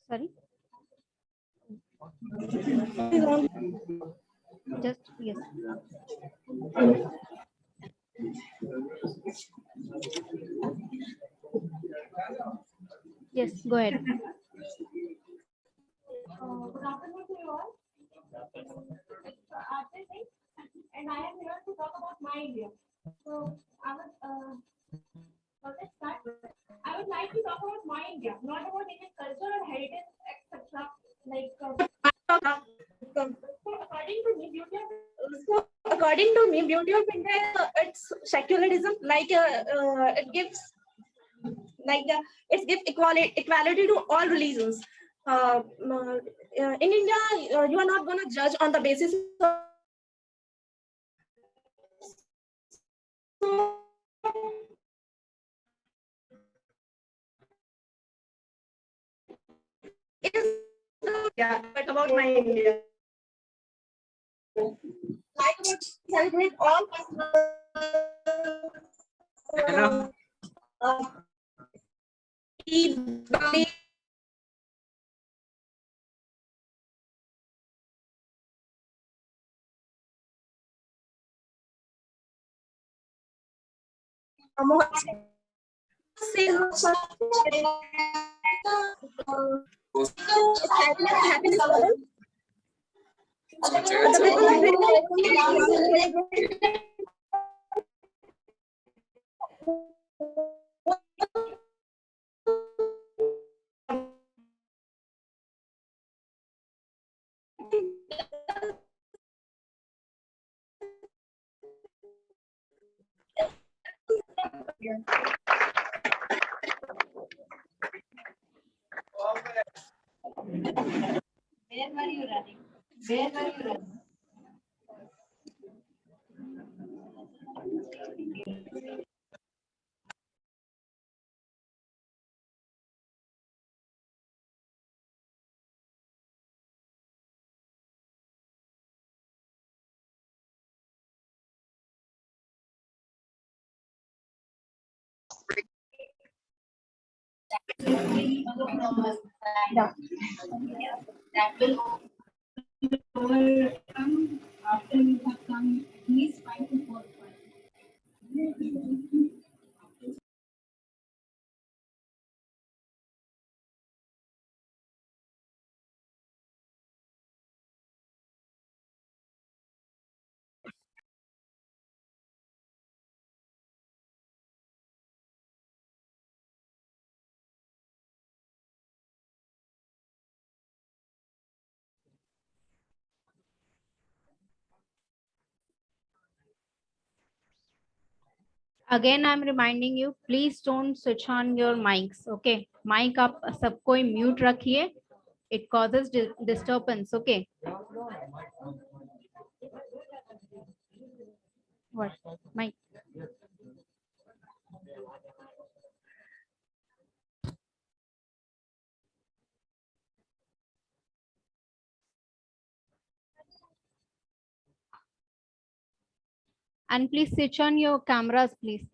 Sorry. Just yes. Yes, go ahead. Good afternoon to you all. It's Aarti Singh, and I am here to talk about my India. So let's start. I would like to talk about my India, not about Indian culture or heritage, etc. Like, according to me, beauty of India is its secularism. It gives equality to all religions. In India, you are not gonna judge on the basis of but about my India. Like about celebrate all Eid, Diwali, happiness. Where were you running? Where were you running? That will overcome after you have come at least 5 to 4 points. Again, I'm reminding you, please don't switch on your mics. Okay, mic आप सबको mute रखिए. It causes disturbance. Okay. What? Mic. And please switch on your cameras, please.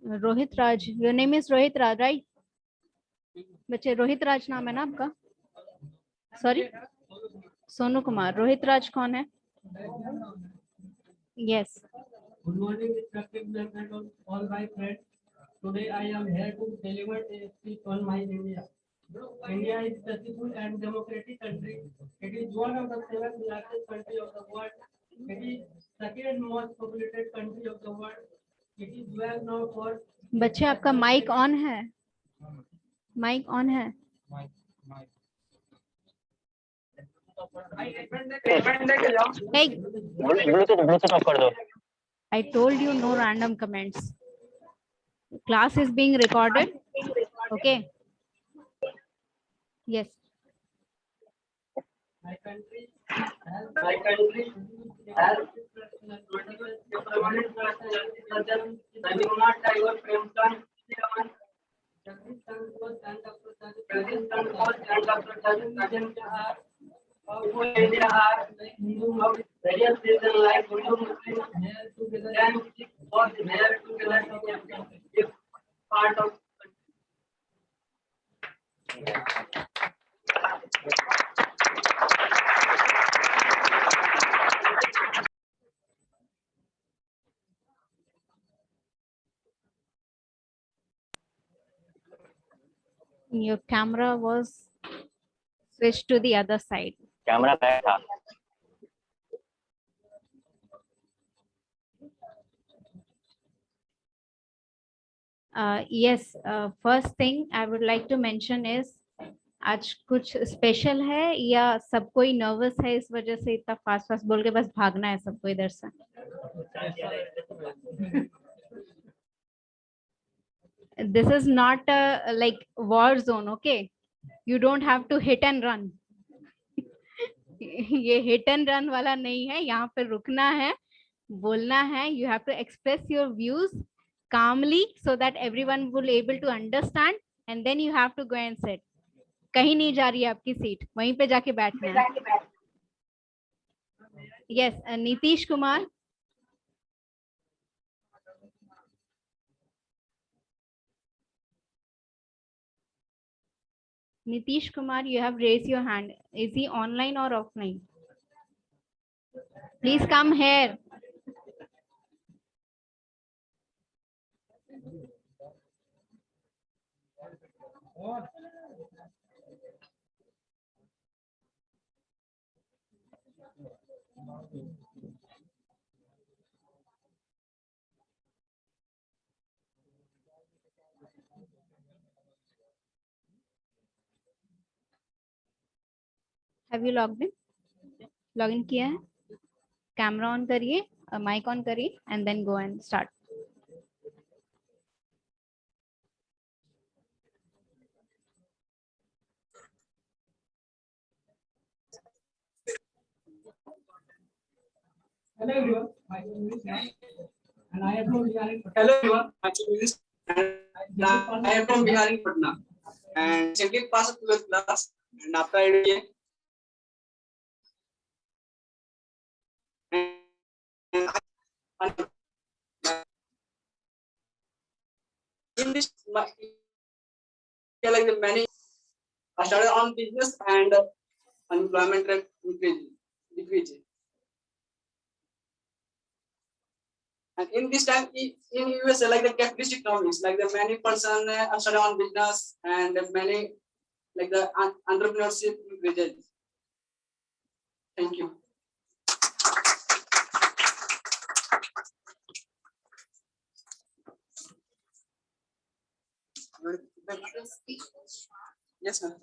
Rohit Raj, your name is Rohit Raj, right? बच्चे रोहित राज नाम है ना आपका? Sorry, Sonu Kumar. Rohit Raj कौन है? Yes. Good morning, respected and all my friends. Today I am here to deliver a speech on my India. India is a peaceful and democratic country. It is one of the 7 largest countries of the world. It is second most populated country of the world. It is well known for. बच्चे आपका mic on है? Mic on है? Hey, Bluetooth off कर दो. I told you no random comments. Class is being recorded. Okay. Yes. My country has all and Dr. Sajjan who India are of various reasons like Hindu Muslims here together and all here together is part of. Your camera was switched to the other side. Camera back था. Yes, first thing I would like to mention is आज कुछ special है या सब कोई nervous है इस वजह से इतना फास्ट फास्ट बोल के बस भागना है सबको इधर से. This is not a like war zone, okay? You don't have to hit and run. ये hit and run वाला नहीं है. यहाँ पे रुकना है, बोलना है. You have to express your views calmly so that everyone will able to understand, and then you have to go and sit. कहीं नहीं जा रही है आपकी सीट, वहीं पे जाके बैठना है. Yes, Nitish Kumar. Nitish Kumar, you have raised your hand. Is he online or offline? Please come here. Have you logged in? Login किया है? Camera on करिए, mic on करिए, and then go and start. Hello everyone, my name is Yash, and I am from Bihar. Hello everyone, my name is I am from Bihar in Patna, and recently passed 12th class, and after I did in this like the many I started on business and unemployment rate decreasing. And in this time, in US, like the capitalist economies, like the many person started on business and many like the entrepreneurship increases. Thank you. Yes, ma'am.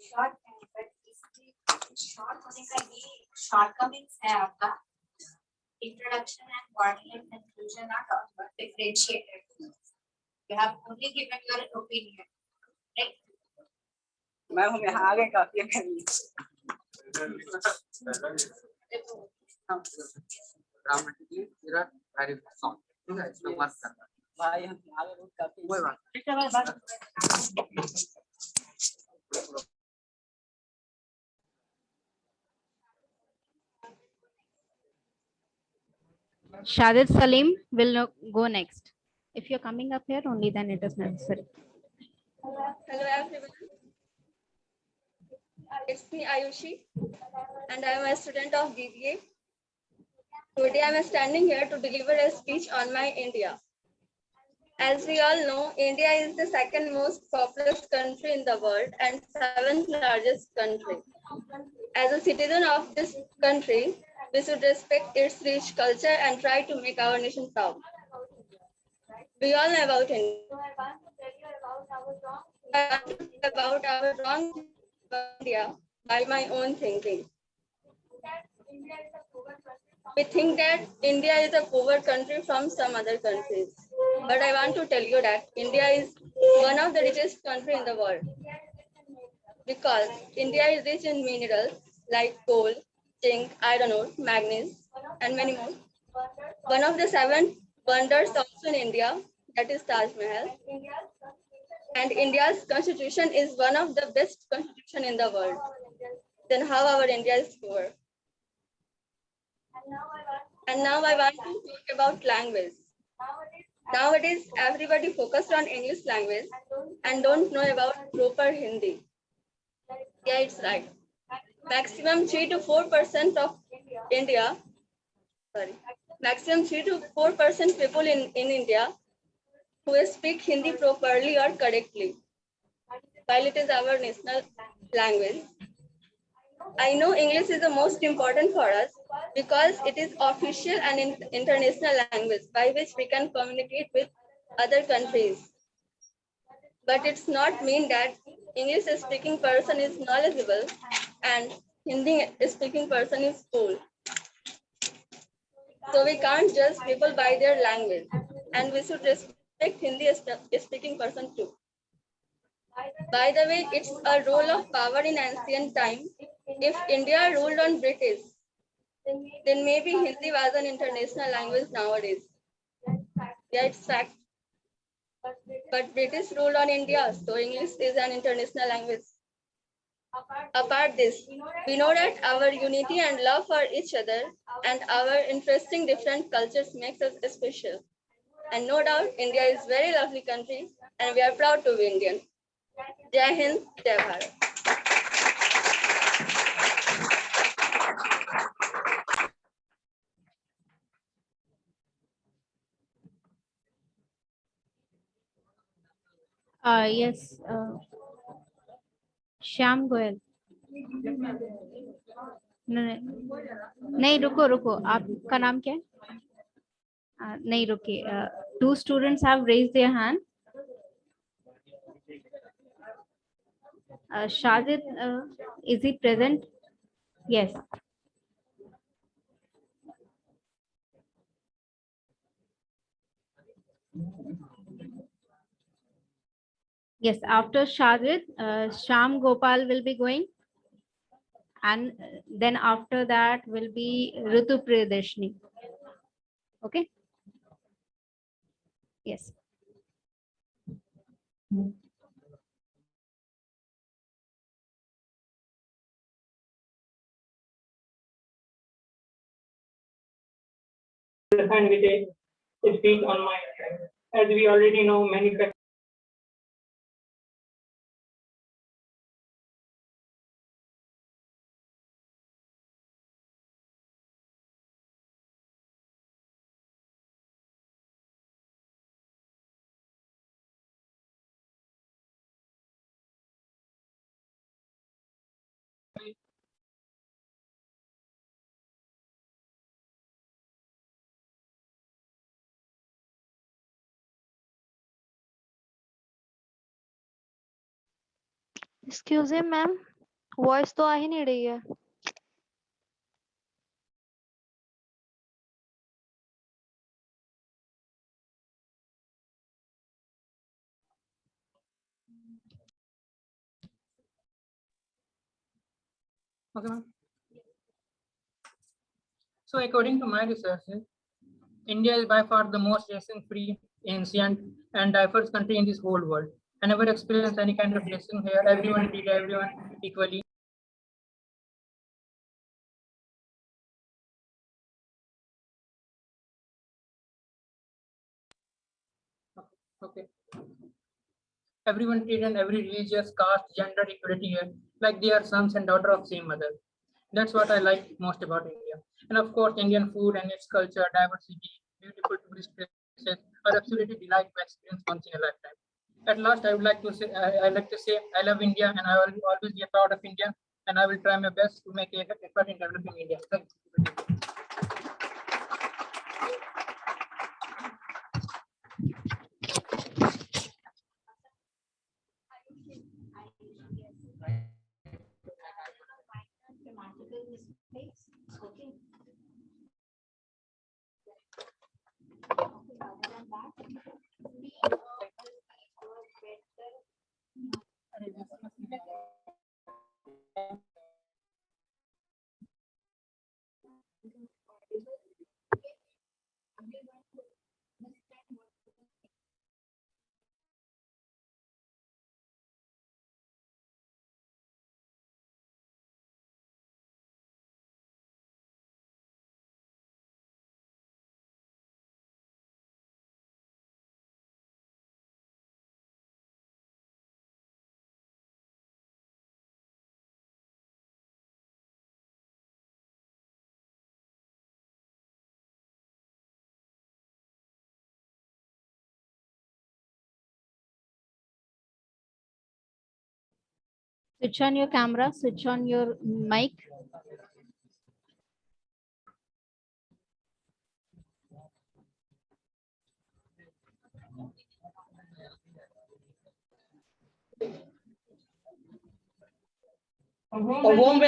Short है but इसके short होने का ये shortcomings है आपका. Introduction and body and conclusion are differentiated. You have only given your opinion, right? Ma'am हम यहाँ आगे काफी है. Dramatically, there are very songs. इसमें वर्क करना. भाई हम आगे बहुत काफी. कोई बात. ठीक है भाई बात. Shadid Salim will go next. If you're coming up here, only then it is necessary. Hello everyone. It's me Ayushi and I am a student of BBA. Today I am standing here to deliver a speech on my India. As we all know, India is the second most populous country in the world and seventh largest country. As a citizen of this country, we should respect its rich culture and try to make our nation proud. We all know about India. I want to tell you about our wrong India by my own thinking. We think that India is a poor country from some other countries. But I want to tell you that India is one of the richest countries in the world. Because India is rich in minerals like coal, zinc, iron ore, manganese, and many more. One of the 7 wonders also in India, that is Taj Mahal. And India's constitution is one of the best constitution in the world. Then how our India is poor? And now I want to talk about language. Nowadays, everybody focused on English language and don't know about proper Hindi. Yeah, it's right. Maximum 3 to 4% of India, maximum 3 to 4% people in India who speak Hindi properly or correctly, while it is our national language. I know English is the most important for us because it is official and international language by which we can communicate with other countries. But it's not mean that English speaking person is knowledgeable and Hindi speaking person is cool. So we can't judge people by their language, and we should respect Hindi speaking person too. By the way, it's a role of power in ancient times. If India ruled on British, then maybe Hindi was an international language nowadays. Yeah, it's fact. But British ruled on India, so English is an international language. Apart this, we know that our unity and love for each other and our interesting different cultures makes us special. And no doubt, India is very lovely country and we are proud to be Indian. Jai Hind, Jai Bharat. Yes, Shyam Goyal. नहीं रुको रुको, आपका नाम क्या है? नहीं रुकिए. 2 students have raised their hand. Shajid, is he present? Yes. Yes, after Shajid, Sham Gopal will be going. And then after that will be Ritu Priyadashini. Okay. Yes. And with a speech on my, as we already know, many excuse me ma'am, voice तो आ ही नहीं रही है. Okay, ma'am. So according to my research, India is by far the most racism-free, ancient, and diverse country in this whole world. I never experienced any kind of racism here. Everyone treat everyone equally. Okay. Everyone treated every religious, caste, gender equality here like they are sons and daughters of same mother. That's what I like most about India. And of course, Indian food and its culture, diversity, beautiful tourist places are absolutely delightful to experience once in a lifetime. At last, I would like to say, I love India, and I will always be proud of India, and I will try my best to make an effort in developing India. Thank you. Switch on your camera, switch on your mic. A warm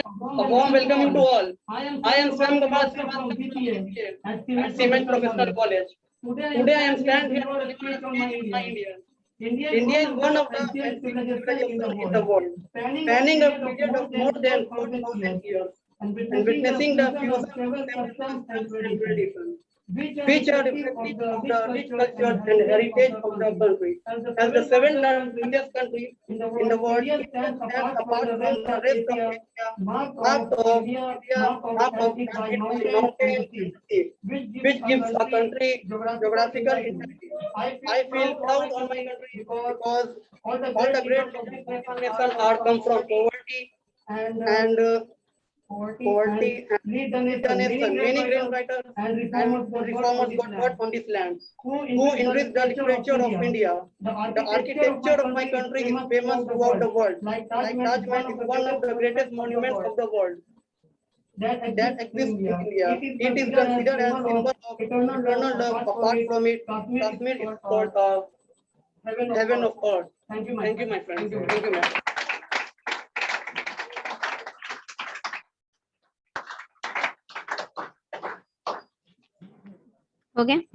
welcome to all. I am Swam Gopal from BPA at Cement Professional College. Today I am stand here to speak on my India. India is one of the ancient civilizations in the world, spanning a period of more than 4,000 years and witnessing the fusion of several customs and traditions, which are reflective of the rich culture and heritage of the country. As the seventh largest country in the world, India stands apart from the rest of Asia, marked of India, marked of by mountains and sea, which gives a country geographical identity. I feel proud on my country because all the great nations are come from poverty and poverty and lead the nation. Many great writers and reformers got on this land who enriched the literature of India. The architecture of my country is famous throughout the world. Like Taj Mahal is one of the greatest monuments of the world that exists in India. It is considered as symbol of eternal love. Apart from it, Kashmir is called heaven of earth. Thank you, my friend. Thank you, ma'am. Okay.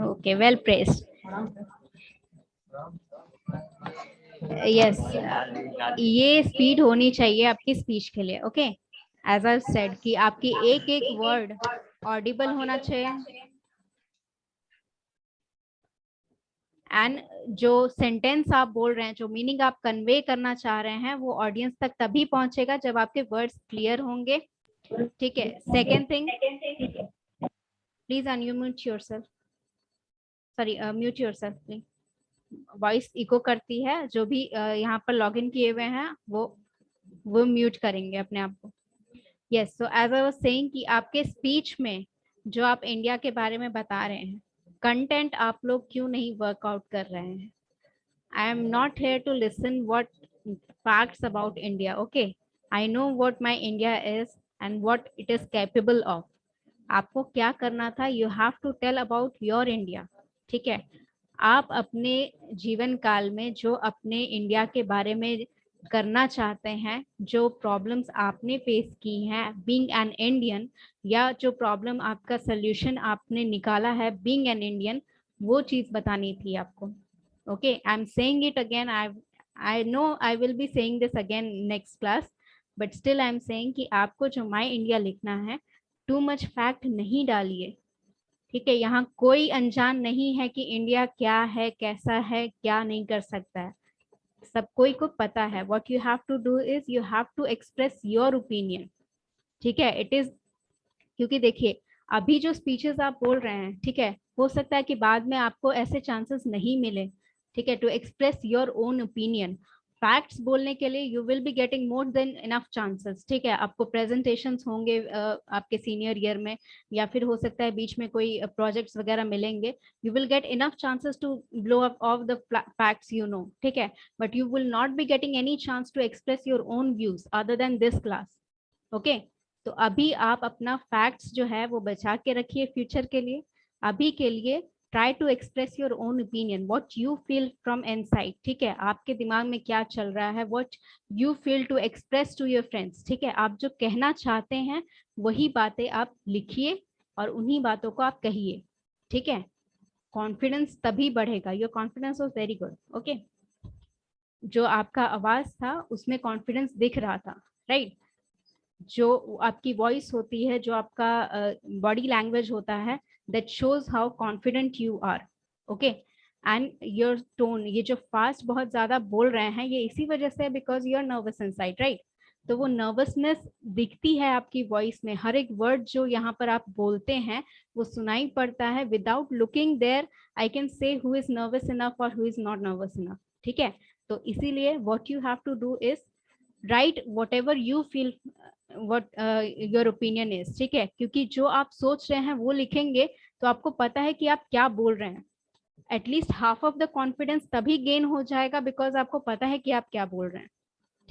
Okay, well praised. Yes, ये speed होनी चाहिए आपकी speech के लिए. Okay, as I said कि आपकी एक एक वर्ड ऑडिबल होना चाहिए एंड जो सेंटेंस आप बोल रहे हैं, जो मीनिंग आप कन्वे करना चाह रहे हैं, वो ऑडियंस तक तभी पहुंचेगा जब आपके वर्ड्स क्लियर होंगे. ठीक है. Second thing, please unmute yourself. Sorry, mute yourself please. Voice echo करती है. जो भी यहाँ पर लॉग इन किए हुए हैं वो म्यूट करेंगे अपने आप को. Yes, so as I was saying कि आपके स्पीच में जो आप इंडिया के बारे में बता रहे हैं, कंटेंट आप लोग क्यों नहीं वर्कआउट कर रहे हैं? I am not here to listen what facts about India. Okay, I know what my India is and what it is capable of. आपको क्या करना था? You have to tell about your India. ठीक है. आप अपने जीवन काल में जो अपने इंडिया के बारे में करना चाहते हैं, जो प्रॉब्लम्स आपने फेस की हैं बीइंग एन इंडियन, या जो प्रॉब्लम आपका सल्यूशन आपने निकाला है बीइंग एन इंडियन, वो चीज बतानी थी आपको. Okay, I am saying it again. I know I will be saying this again next class, but still I am saying कि आपको जो माय इंडिया लिखना है, टू मच फैक्ट नहीं डालिए. ठीक है. यहाँ कोई अनजान नहीं है कि इंडिया क्या है, कैसा है, क्या नहीं कर सकता है. सब कोई को पता है. What you have to do is you have to express your opinion. ठीक है. इट इज, क्योंकि देखिए अभी जो स्पीचेस आप बोल रहे हैं, ठीक है, हो सकता है कि बाद में आपको ऐसे चांसेस नहीं मिले. ठीक है, to express your own opinion. Facts बोलने के लिए you will be getting more than enough chances. ठीक है. आपको प्रेजेंटेशंस होंगे आपके सीनियर ईयर में, या फिर हो सकता है बीच में कोई प्रोजेक्ट्स वगैरह मिलेंगे. You will get enough chances to blow up of the facts, you know. ठीक है. But you will not be getting any chance to express your own views other than this class. Okay. तो अभी आप अपना facts जो है वो बचा के रखिए फ्यूचर के लिए. अभी के लिए try to express your own opinion, what you feel from inside. ठीक है. आपके दिमाग में क्या चल रहा है, what you feel to express to your friends. ठीक है. आप जो कहना चाहते हैं वही बातें आप लिखिए और उन्हीं बातों को आप कहिए. ठीक है. कॉन्फिडेंस तभी बढ़ेगा. Your confidence was very good. Okay, जो आपका आवाज था उसमें कॉन्फिडेंस दिख रहा था, राइट. जो आपकी वॉइस होती है, जो आपका बॉडी लैंग्वेज होता है, that shows how confident you are. Okay, and your tone, ये जो फास्ट बहुत ज्यादा बोल रहे हैं, ये इसी वजह से because you are nervous inside, right? तो वो नर्वसनेस दिखती है आपकी वॉइस में. हर एक वर्ड जो यहाँ पर आप बोलते हैं वो सुनाई पड़ता है. Without looking there I can say who is nervous enough or who is not nervous enough. ठीक है. तो इसीलिए what you have to do is write whatever you feel, what your opinion is. ठीक है. क्योंकि जो आप सोच रहे हैं वो लिखेंगे तो आपको पता है कि आप क्या बोल रहे हैं. At least half of the confidence तभी गेन हो जाएगा बिकॉज आपको पता है कि आप क्या बोल रहे हैं.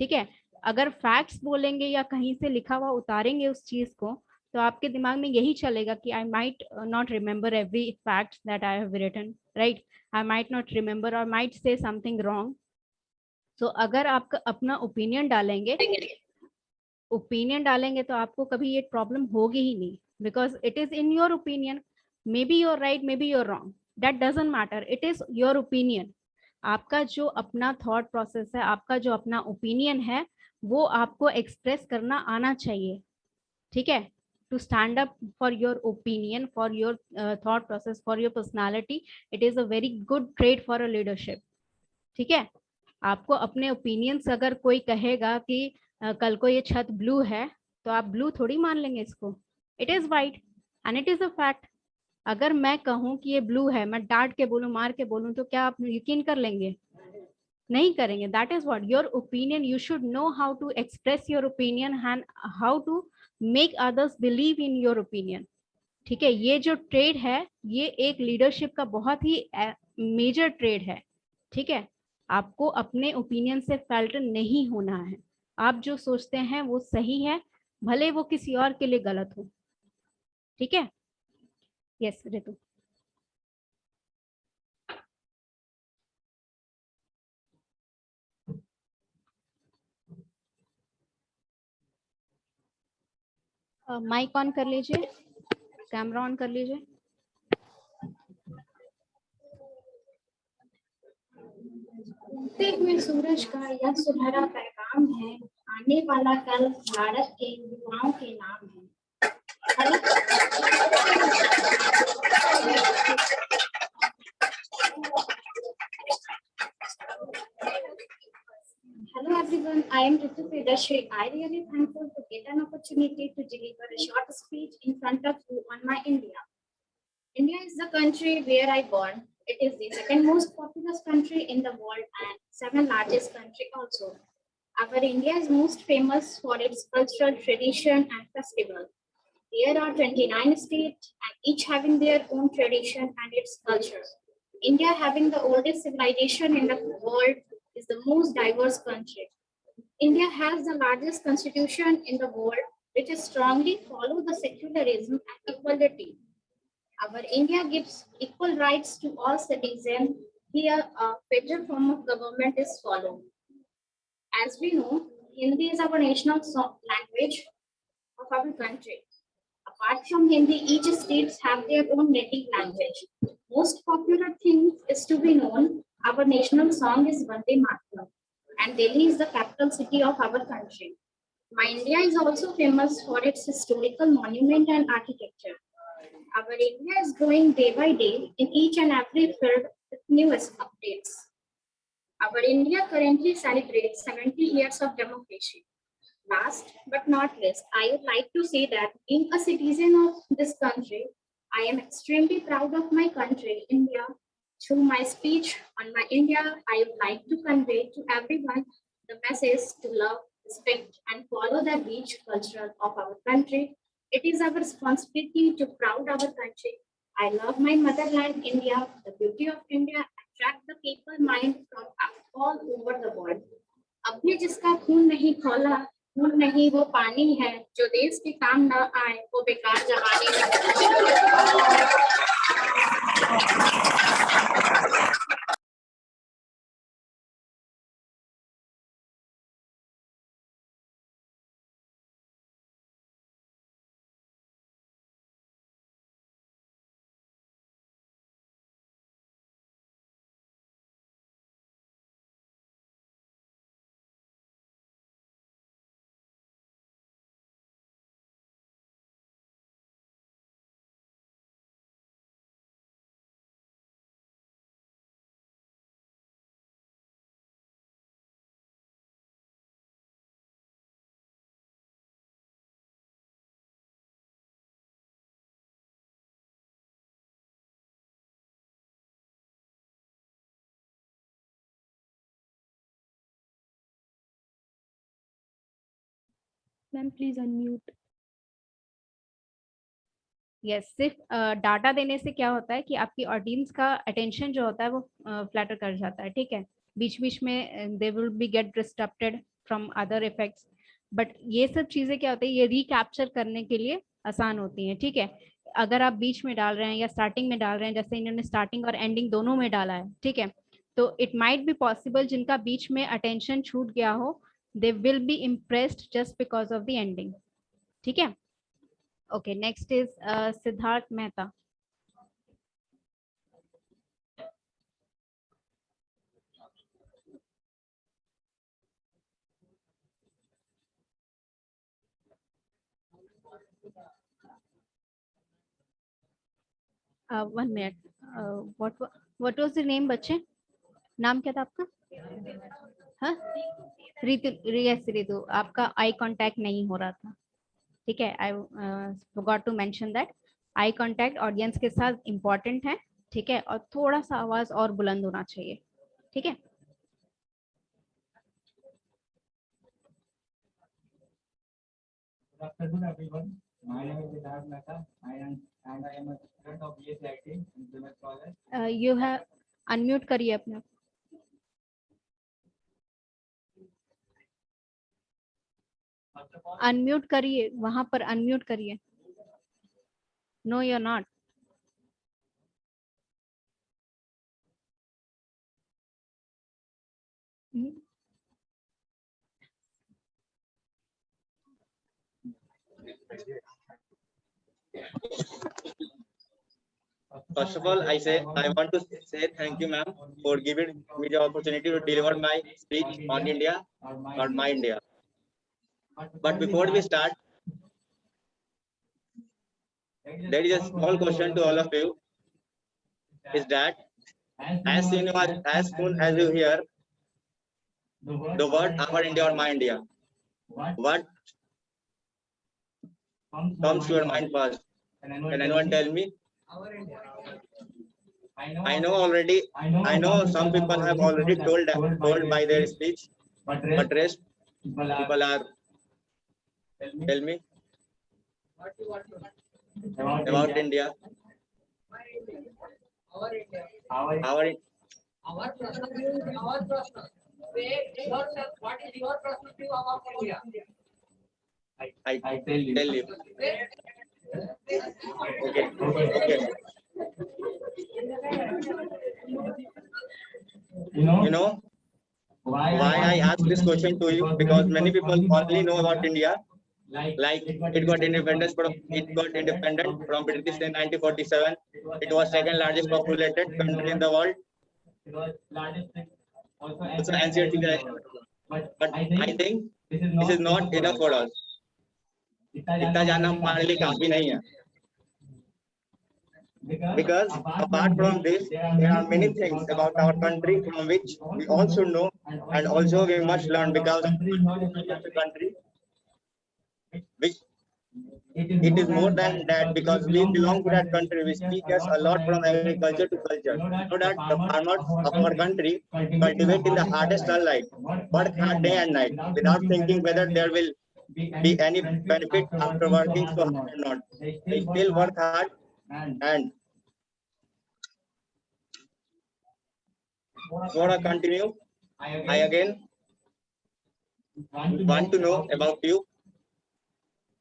ठीक है, अगर फैक्ट्स बोलेंगे या कहीं से लिखा हुआ उतारेंगे उस चीज को, तो आपके दिमाग में यही चलेगा कि I might not remember every fact that I have written, right, I might not remember और माइट से समथिंग रॉन्ग। तो अगर आप अपना ओपिनियन डालेंगे तो आपको कभी ये प्रॉब्लम होगी ही नहीं, because it is in your opinion, may be your right, may be your wrong, that doesn't matter, it is your opinion. आपका जो अपना थॉट प्रोसेस है, आपका जो अपना ओपिनियन है, वो आपको एक्सप्रेस करना आना चाहिए, ठीक है, to stand up for your opinion, for your thought process, for your personality, it is a very good trade for a leadership, ठीक है। आपको अपने ओपिनियंस, अगर कोई कहेगा कि कल को ये छत ब्लू है, तो आप ब्लू थोड़ी मान लेंगे इसको, it is white and it is a fact. अगर मैं कहूँ कि ये ब्लू है, मैं डांट के बोलूं, मार के बोलूं, तो क्या आप यकीन कर लेंगे? नहीं करेंगे। That is what your opinion, you should know how to express your opinion and how to make others believe in your opinion, ठीक है। ये जो ट्रेड है, ये एक लीडरशिप का बहुत ही मेजर ट्रेड है, ठीक है। आपको अपने ओपिनियन से फेल्टर नहीं होना है, आप जो सोचते हैं वो सही है, भले वो किसी और के लिए गलत हो, ठीक है। यस रितु। माइक ऑन कर लीजिए, कैमरा ऑन कर लीजिए। उगते हुए सूरज का यह सुनहरा पैगाम है, आने वाला कल भारत के युवाओं के नाम है। Hello everyone, I am Ritu Pridashri. I really thankful to get an opportunity to deliver a short speech in front of you on my India. India is the country where I born. It is the second most populous country in the world and seventh largest country also. Our India is most famous for its cultural tradition and festival. There are 29 states and each having their own tradition and its culture. India, having the oldest civilization in the world, is the most diverse country. India has the largest constitution in the world, which strongly follows the secularism and equality. Our India gives equal rights to all citizens. Here, a federal form of government is followed. As we know, Hindi is our national language of our country. Apart from Hindi, each states have their own native language. Most popular thing is to be known, our national song is Vande Mataram, and Delhi is the capital city of our country. My India is also famous for its historical monument and architecture. Our India is growing day by day in each and every field with newest updates. Our India currently celebrates 70 years of democracy. Last but not least, I would like to say that being a citizen of this country, I am extremely proud of my country, India. Through my speech on my India, I would like to convey to everyone the message to love, respect, and follow the rich culture of our country. It is our responsibility to proud our country. I love my motherland, India. The beauty of India attract the people mind from all over the world. अभी जिसका खून नहीं खोला, खून नहीं वो पानी है, जो देश के काम ना आए वो बेकार जवानी है। Ma'am please unmute. यस, सिर्फ डाटा देने से क्या होता है कि आपकी ऑडियंस का अटेंशन जो होता है वो फ्लैटर कर जाता है, ठीक है। बीच बीच में they will be get disturbed, from other effects. But ये सब चीजें क्या होती है, ये रिकैप्चर करने के लिए आसान होती हैं, ठीक है। अगर आप बीच में डाल रहे हैं या स्टार्टिंग में डाल रहे हैं, जैसे इन्होंने स्टार्टिंग और एंडिंग दोनों में डाला है, ठीक है, तो इट माइट बी पॉसिबल जिनका बीच में अटेंशन छूट गया हो, they will be impressed just because of the ending. ठीक है. Okay, next is Siddharth Mehta. One minute. What was the name, बच्चे? नाम क्या था आपका? हाँ, रितु, आपका आई कांटेक्ट नहीं हो रहा था, ठीक है। I forgot to mention that I contact audience के साथ इम्पोर्टेंट है, ठीक है, और थोड़ा सा आवाज और बुलंद होना चाहिए, ठीक है। Good afternoon, everyone. My name is Siddharth Mehta, and I am a student of BSc IT in Plymouth College. You have unmute करिए अपने। अनम्यूट करिए, वहां पर अनम्यूट करिए। No you are not. First of all, I want to say thank you, ma'am, for giving me the opportunity to deliver my speech on India or my India. But before we start, there is a small question to all of you. Is that as soon as you hear the word our India or my India, what comes to your mind first? Can anyone tell me? I know some people have already told by their speech, but rest people are. Tell me about India. Our What is your perspective about India? I tell you. Okay. You know why I ask this question to you? Because many people only know about India, like it got independent from British in 1947. It was second largest populated country in the world. It's an ancient civilization. But I think this is not enough for us. इतना जानना हमारे लिए काफी नहीं है. Because apart from this, there are many things about our country from which we all should know, and also we must learn, because the country, which it is more than that, because we belong to that country, which teaches a lot from agriculture to culture. So that the farmers of our country cultivate in the hardest sunlight, work hard day and night, without thinking whether there will be any benefit after working so hard or not. They still work hard. And before I continue, I again want to know about you.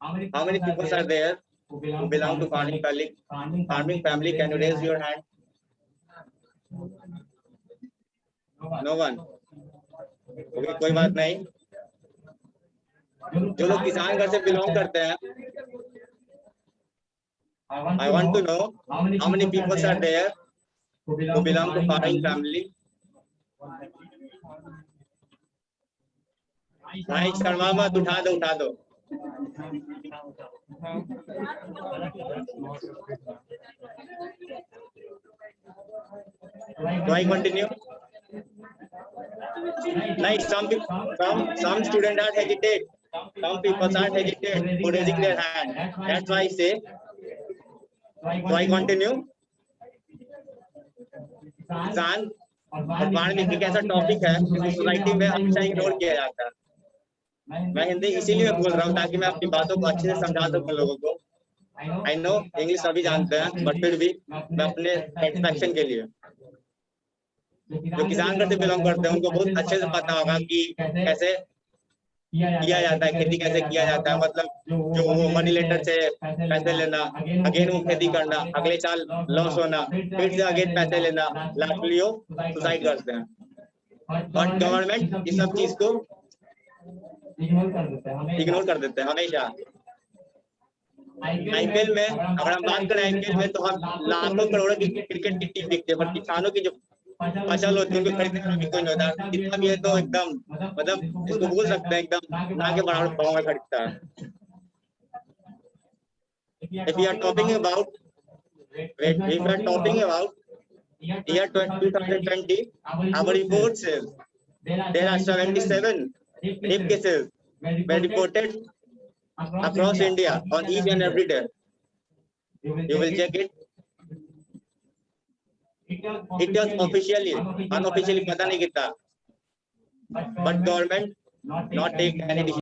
How many people are there who belong to farming family? Can you raise your hand? No one. Okay, कोई बात नहीं. जो लोग किसान घर से belong करते हैं, I want to know how many people are there who belong to farming family. भाई शर्मा मत, उठा दो. Do I continue? Like some students are hesitate. Some people are hesitate for raising their hand. That's why I say. Do I continue? किसान और वाल्मीकि एक ऐसा topic है जो सोसाइटी में हमेशा इग्नोर किया जाता है. मैं हिंदी इसीलिए बोल रहा हूँ ताकि मैं अपनी बातों को अच्छे से समझा सकूं लोगों को. आई नो इंग्लिश सभी जानते हैं, बट फिर भी मैं अपने सेटिस्फैक्शन के लिए, जो किसान घर से बिलोंग करते हैं उनको बहुत अच्छे से पता होगा कि कैसे किया जाता है, खेती कैसे किया जाता है, मतलब जो वो मनी लेंडर से पैसे लेना, अगेन वो खेती करना, अगले साल लॉस होना, फिर से अगेन पैसे लेना, लास्टली वो सुसाइड करते हैं। बट गवर्नमेंट इस सब चीज को इग्नोर कर देते हैं हमेशा। आईपीएल में अगर हम बात करें आईपीएल में तो हम लाखों करोड़ों की क्रिकेट की टीम देखते हैं, पर किसानों की जो फसल होती है उनको खरीदने का भी कोई नहीं होता। कितना भी है तो एकदम मतलब इसको बोल सकते हैं एकदम ना के बराबर भाव में खरीदता है। If we are talking about year 2020, our report says there are 77 rape cases were reported across India on each and every day. You will check it. It was officially, unofficially पता नहीं कितना, but government not take any decision.